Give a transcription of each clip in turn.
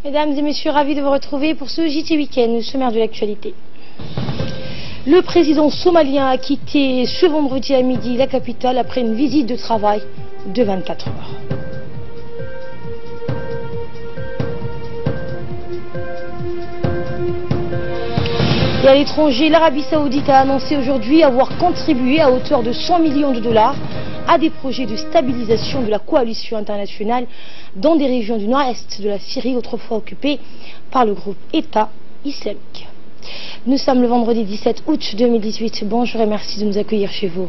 Mesdames et messieurs, ravis de vous retrouver pour ce JT Week-end, le sommaire de l'actualité. Le président somalien a quitté ce vendredi à midi la capitale après une visite de travail de 24 heures. Et à l'étranger, l'Arabie Saoudite a annoncé aujourd'hui avoir contribué à hauteur de 100 millions de dollars à des projets de stabilisation de la coalition internationale dans des régions du nord-est de la Syrie, autrefois occupées par le groupe État islamique. Nous sommes le vendredi 17 août 2018. Bonjour et merci de nous accueillir chez vous.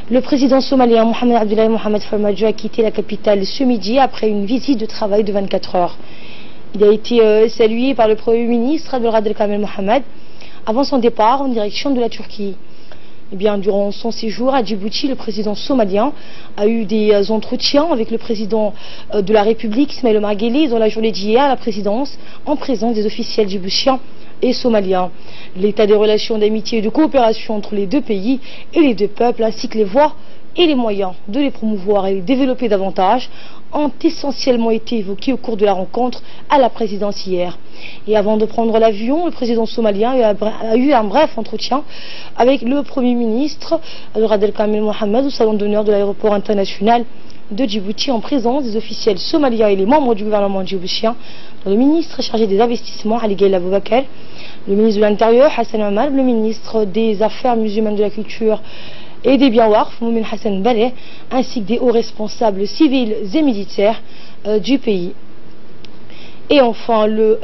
Le président somalien Mohamed Abdullahi Mohamed Farmajo a quitté la capitale ce midi après une visite de travail de 24 heures. Il a été salué par le Premier ministre Abdelkader Kamel Mohamed avant son départ en direction de la Turquie. Eh bien, durant son séjour à Djibouti, le président somalien a eu des entretiens avec le président de la République, Ismaïl Omar Guelleh, dans la journée d'hier à la présidence, en présence des officiels djiboutiens et somaliens. L'état des relations d'amitié et de coopération entre les deux pays et les deux peuples, ainsi que les voies et les moyens de les promouvoir et les développer davantage, ont essentiellement été évoqués au cours de la rencontre à la présidence hier. Et avant de prendre l'avion, le président somalien a eu un bref entretien avec le Premier ministre Abdelkader Kamel Mohamed au salon d'honneur de l'aéroport international de Djibouti en présence des officiels somaliens et les membres du gouvernement djiboutien, le ministre chargé des investissements Ali Gaïl Aboubakar, le ministre de l'Intérieur Hassan Omar, le ministre des Affaires musulmanes, de la Culture et des biens Warf, Moumin Hassan Baleh, ainsi que des hauts responsables civils et militaires du pays. Et enfin, le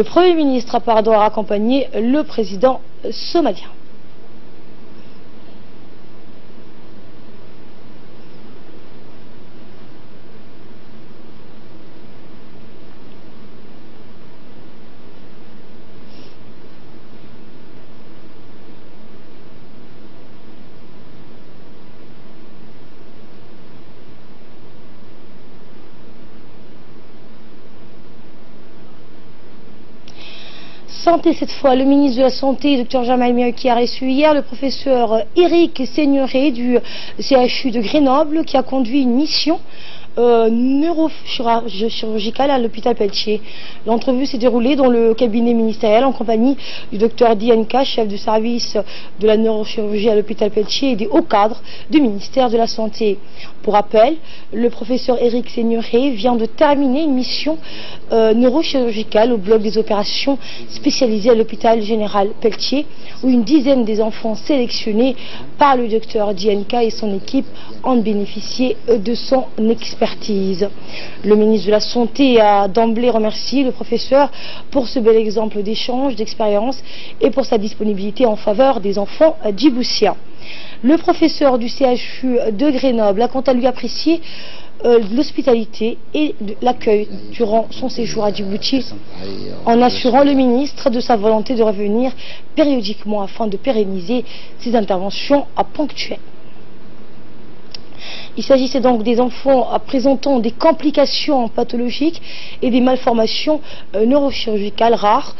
Premier ministre a accompagné le président somalien. Santé cette fois, le ministre de la Santé, Dr Jamal Miaoui, qui a reçu hier le professeur Eric Seigneuré du CHU de Grenoble, qui a conduit une mission neurochirurgicale à l'hôpital Pelletier. L'entrevue s'est déroulée dans le cabinet ministériel en compagnie du docteur Dianka, chef du service de la neurochirurgie à l'hôpital Pelletier, et des hauts cadres du ministère de la Santé. Pour rappel, le professeur Eric Seigneuré vient de terminer une mission neurochirurgicale au bloc des opérations spécialisées à l'hôpital général Pelletier, où une dizaine des enfants sélectionnés par le docteur Dianka et son équipe ont bénéficié de son expertise. Le ministre de la Santé a d'emblée remercié le professeur pour ce bel exemple d'échange, d'expérience et pour sa disponibilité en faveur des enfants djiboutiens. Le professeur du CHU de Grenoble a quant à lui apprécié l'hospitalité et l'accueil durant son séjour à Djibouti, en assurant le ministre de sa volonté de revenir périodiquement afin de pérenniser ses interventions ponctuelles. Il s'agissait donc des enfants présentant des complications pathologiques et des malformations neurochirurgicales rares,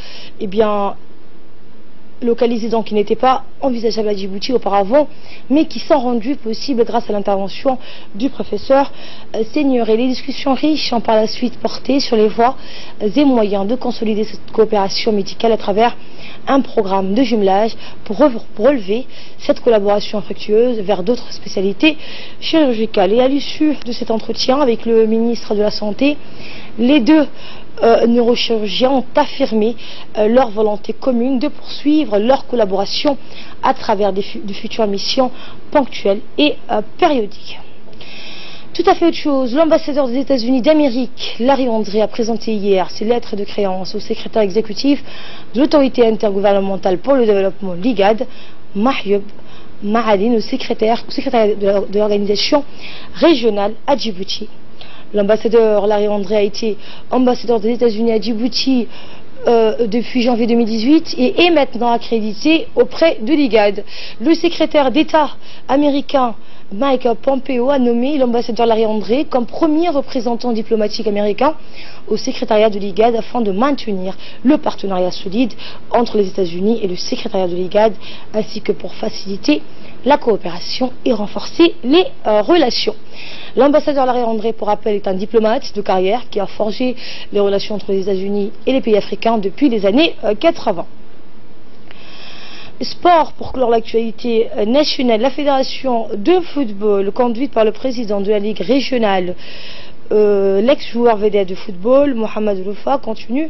localisés donc qui n'étaient pas envisageables à Djibouti auparavant, mais qui sont rendus possibles grâce à l'intervention du professeur Seigneuré. Les discussions riches ont par la suite porté sur les voies et moyens de consolider cette coopération médicale à travers un programme de jumelage pour relever cette collaboration fructueuse vers d'autres spécialités chirurgicales. Et à l'issue de cet entretien avec le ministre de la Santé, les deux neurochirurgiens ont affirmé leur volonté commune de poursuivre leur collaboration à travers de futures missions ponctuelles et périodiques. Tout à fait autre chose, l'ambassadeur des États-Unis d'Amérique, Larry André, a présenté hier ses lettres de créance au secrétaire exécutif de l'autorité intergouvernementale pour le développement, l'IGAD, Mahyoub Mahadine, au secrétaire de l'organisation régionale à Djibouti. L'ambassadeur Larry André a été ambassadeur des États-Unis à Djibouti depuis janvier 2018 et est maintenant accrédité auprès de l'IGAD. Le secrétaire d'État américain Mike Pompeo a nommé l'ambassadeur Larry André comme premier représentant diplomatique américain au secrétariat de l'IGAD afin de maintenir le partenariat solide entre les États-Unis et le secrétariat de l'IGAD, ainsi que pour faciliter la coopération et renforcer les relations. L'ambassadeur Larry André, pour rappel, est un diplomate de carrière qui a forgé les relations entre les États-Unis et les pays africains depuis les années 80. Sport, pour clore l'actualité nationale, la fédération de football conduite par le président de la Ligue régionale, l'ex-joueur vedette de football, Mohamed Roufa, continue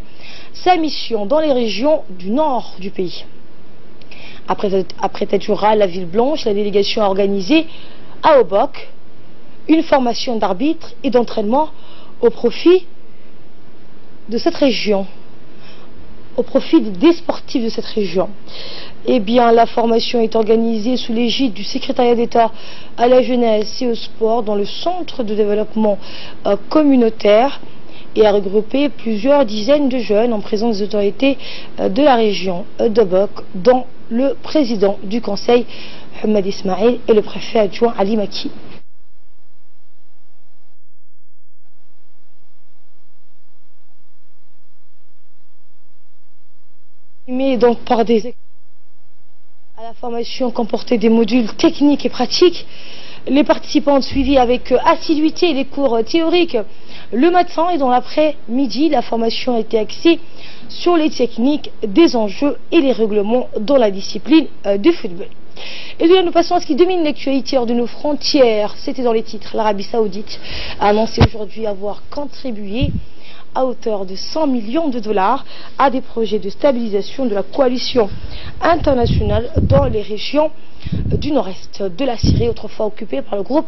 sa mission dans les régions du nord du pays. Après Tadjoura, la ville blanche, la délégation a organisé à Obok une formation d'arbitre et d'entraînement au profit de cette région, au profit des sportifs de cette région. Eh bien, la formation est organisée sous l'égide du secrétariat d'État à la jeunesse et au sport dans le centre de développement communautaire et a regroupé plusieurs dizaines de jeunes en présence des autorités de la région d'Obok, dont le président du conseil, Mohamed Ismail, et le préfet adjoint Ali Maki. Mais donc par à la formation comportait des modules techniques et pratiques. Les participants ont suivi avec assiduité les cours théoriques le matin et dans l'après-midi. La formation a été axée sur les techniques, des enjeux et les règlements dans la discipline du football. Et bien, nous passons à ce qui domine l'actualité hors de nos frontières. C'était dans les titres. L'Arabie Saoudite a annoncé aujourd'hui avoir contribué à hauteur de 100 millions de dollars à des projets de stabilisation de la coalition internationale dans les régions du nord-est de la Syrie, autrefois occupée par le groupe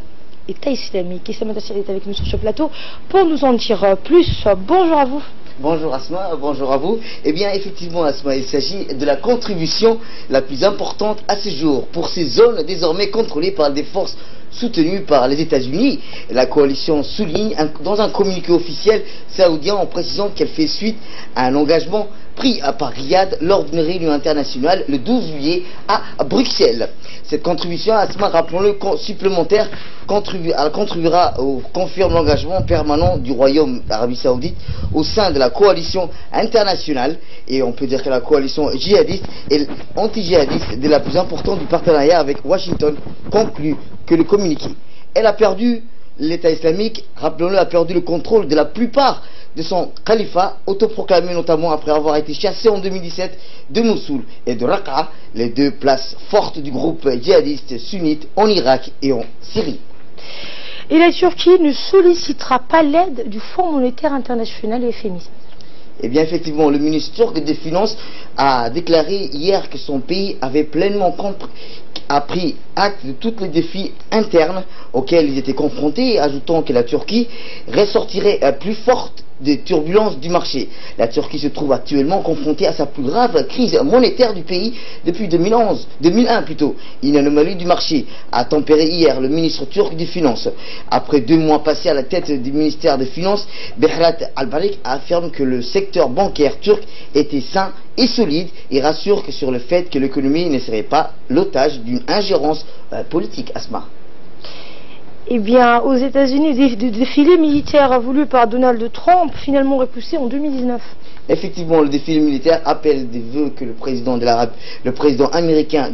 État islamique. Et Samantha Tassiri est avec nous sur ce plateau pour nous en dire plus. Bonjour à vous. Bonjour Asma, bonjour à vous. Eh bien effectivement Asma, il s'agit de la contribution la plus importante à ce jour pour ces zones désormais contrôlées par des forces soutenues par les États-Unis. La coalition souligne dans un communiqué officiel saoudien en précisant qu'elle fait suite à un engagement pris par Riyad lors d'une réunion internationale le 12 juillet à Bruxelles. Cette contribution, Asma, rappelons-le, supplémentaire, contribuera au confirme l'engagement permanent du Royaume d'Arabie Saoudite au sein de la coalition internationale, et on peut dire que la coalition djihadiste et anti-djihadiste de la plus importante du partenariat avec Washington, conclut que le communiqué. Elle a perdu, l'État islamique, rappelons-le, a perdu le contrôle de la plupart de son califat, autoproclamé notamment après avoir été chassé en 2017 de Mossoul et de Raqqa, les deux places fortes du groupe djihadiste sunnite en Irak et en Syrie. Et la Turquie ne sollicitera pas l'aide du Fonds monétaire international et FMI. Eh bien effectivement, le ministre turc des Finances a déclaré hier que son pays avait pleinement pris acte de tous les défis internes auxquels ils étaient confrontés, ajoutant que la Turquie ressortirait plus forte des turbulences du marché. La Turquie se trouve actuellement confrontée à sa plus grave crise monétaire du pays depuis 2001 plutôt. Une anomalie du marché a tempéré hier le ministre turc des Finances. Après 2 mois passés à la tête du ministère des Finances, Behrat Albayrak affirme que le secteur bancaire turc était sain et solide et rassure que sur le fait que l'économie ne serait pas l'otage d'une ingérence politique. Asma. Eh bien, aux États-Unis, des défilés militaires voulus par Donald Trump, finalement repoussés en 2019. Effectivement, le défilé militaire appelle des vœux que le président américain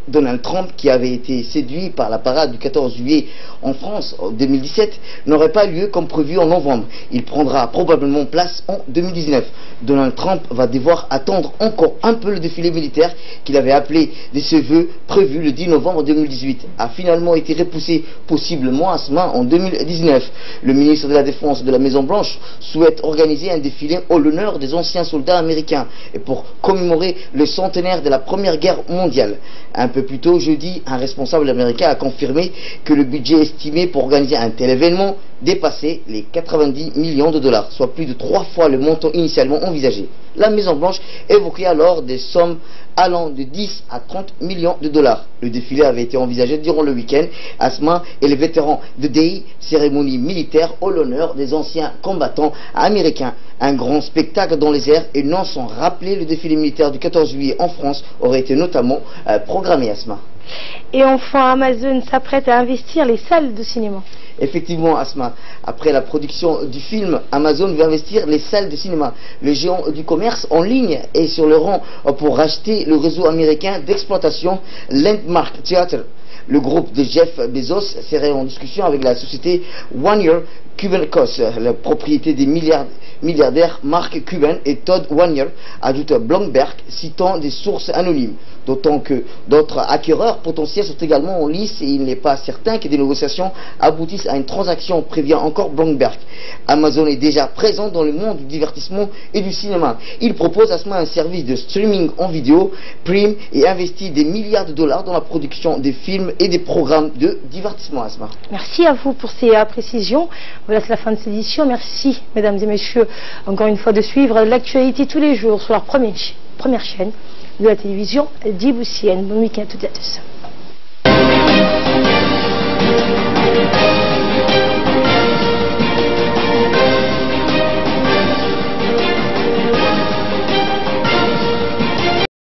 Donald Trump, qui avait été séduit par la parade du 14 juillet en France en 2017, n'aurait pas lieu comme prévu en novembre. Il prendra probablement place en 2019. Donald Trump va devoir attendre encore un peu le défilé militaire qu'il avait appelé de ses vœux prévu le 10 novembre 2018. A finalement été repoussé possiblement à ce moment en 2019. Le ministre de la Défense de la Maison Blanche souhaite organiser un défilé en l'honneur des anciens soldats américains et pour commémorer le centenaire de la Première Guerre mondiale. Un peu plus tôt, jeudi, un responsable américain a confirmé que le budget estimé pour organiser un tel événement dépassait les 90 millions de dollars, soit plus de 3 fois le montant initialement envisagé. La Maison-Blanche évoquait alors des sommes allant de 10 à 30 millions de dollars. Le défilé avait été envisagé durant le week-end. Asma et les vétérans de Day, cérémonie militaire au l'honneur des anciens combattants américains. Un grand spectacle dans les airs et non sans rappeler le défilé militaire du 14 juillet en France aurait été notamment programmé. Asma. Et enfin, Amazon s'apprête à investir les salles de cinéma. Effectivement, Asma, après la production du film, Amazon veut investir les salles de cinéma. Le géant du commerce en ligne est sur le rang pour racheter le réseau américain d'exploitation Landmark Theatre Le groupe de Jeff Bezos serait en discussion avec la société One Year Cuban Cos, la propriété des milliardaires Mark Cuban et Todd Wanier, ajoute Bloomberg, citant des sources anonymes. D'autant que d'autres acquéreurs potentiels sont également en lice et il n'est pas certain que des négociations aboutissent à une transaction, prévient encore Bloomberg. Amazon est déjà présent dans le monde du divertissement et du cinéma. Il propose à ce moment un service de streaming en vidéo, Prime, et investit des milliards de dollars dans la production des films et des programmes de divertissement. Asma. Merci à vous pour ces précisions. Voilà, c'est la fin de cette édition. Merci, mesdames et messieurs, encore une fois de suivre l'actualité tous les jours sur leur première chaîne de la télévision djiboutienne. Bon week-end à toutes et à tous.